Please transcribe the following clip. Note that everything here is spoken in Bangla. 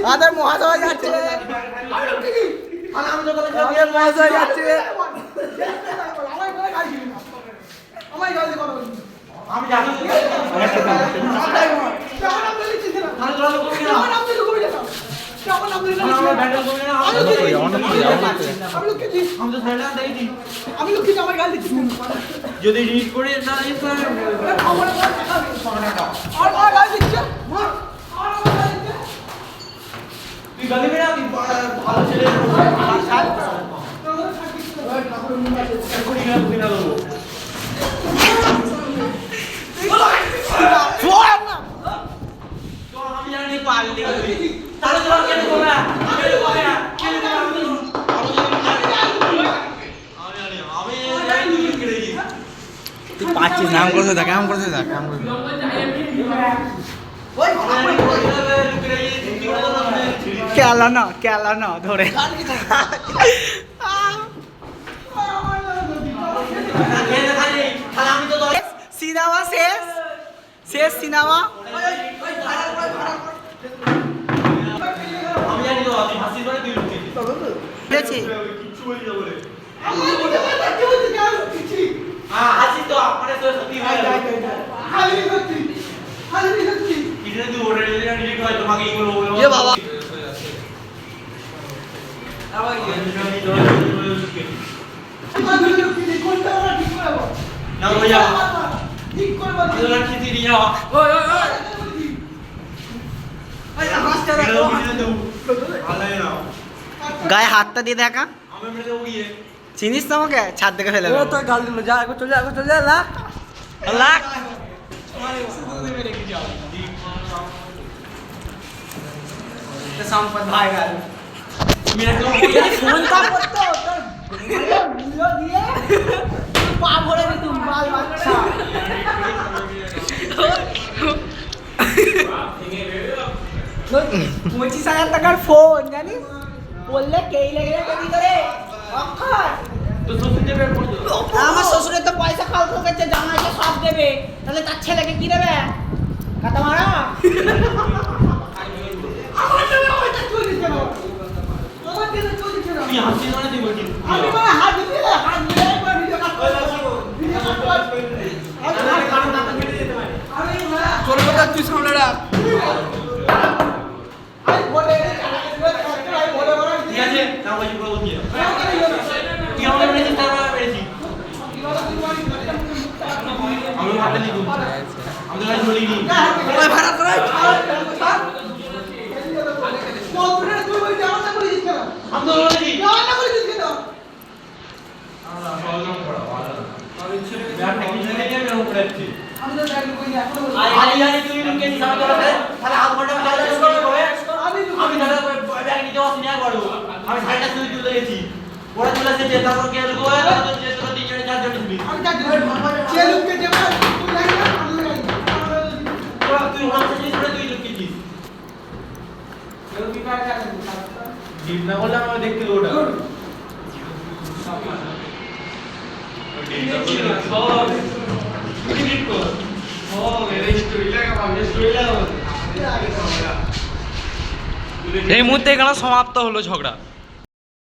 আমাদের মহাশয় যাচ্ছে, আমাদের মহাশয় যাচ্ছে, মহাশয় যাচ্ছে। যদি রিড করে না তুই গালি মেরা ভালো ছেলে আমি জানি পারলি তাহলে তোরা কেন করবে তুই পাচ্ছিস নাম করতে থাক, কাম করতে থাক, কাম করতে কেলা না ধরে সিনেমা শেষ শেষ সিনেমা। আমি জানি তো আমি হাসি করে তুই বুঝেছি কিছু বলি না বলে হাসি তো আপনার তো সত্যি হয় খালি সত্যি এটা তুই ওরে ডিলিট হয় তোমাকে কি বলবো এ বাবা না भैया ঠিক করব তোরা কি দিয়ে যাও ওই ওই ওই আরে রাস্তা দাও আলাই না গায়ে হাতটা দিয়ে দেখা, আমি মেরে দেবো গিয়ে চিনিস তো আমাকে, ছাদ থেকে ফেলে দেবো। তো গাল দিল, যা চলে যা চলে যা লাখ লাখ সম্পদ ভাই গেল मेरा तो ফোন কা করতে তোর মুলো দিয়ে পা ভরে দি তুমি বাল বাচ্চা 25,000 টাকার ফোন জানিস, বললে কেই লেগে যাবে করে অক্ষর। तो सोचते देबे পড় দাও আমার শ্বশুরের তো পয়সা খাও তো গেছে, জামাইকে সব দেবে, তাহলে তার ছেলেকে কি দেবে? কাটা মারা আমার জন্য ওইটা চলে দিতে হবে, আমার জন্য চলে দিতে হবে। তুই হাসি মানে তুই বলছিস আমি মানে হাত দিলে একবার ভিডিও কাট করে ভিডিও কাট করে আমি কারণ না কেটে দিতে পারি। আমি তোর কথা তুই সামনে রাখ। আই বলে আই বলে বলে ঠিক আছে না ওই বলবো কি কি আমরা মেরেছি তারা মেরেছি আমি হাতে লিখব আমাদের কাছে বলিনি ওই ভাড়া করে কম্পিউটার তুই বলি জামাটা করে দিছ কেন? আমরা বলেছি জামাটা করে দিছ কেন? আমরা সহজম করা ভালো আমি ছেলে ব্যাট টেকনিশিয়ান থেকে আমি পড়াচ্ছি আমি তো ব্যাগ কই না এখন আই আই তুই লুকে দিছ আমাদের কাছে তাহলে হাত ঘন্টা কাজ করবে আমি দাদা ব্যাগ নিতে আসনি আর বড় আমি সাইডটা তুই তুলে গেছি ওরা চলে এসেছে তারপর কে লুকো তারপর যে তোর তিনজনে চারজন ছিলি আমি যাচ্ছি চেলুকে দেব তুই জানি না আমি জানি ওরা তুই হাতে জিনিস করে তুই লুকিয়েছিস চেলু কি কাজ আছে ডিপ না বললে আমি দেখতে ওটা এই মুহূর্তে এখানে সমাপ্ত হলো ঝগড়া।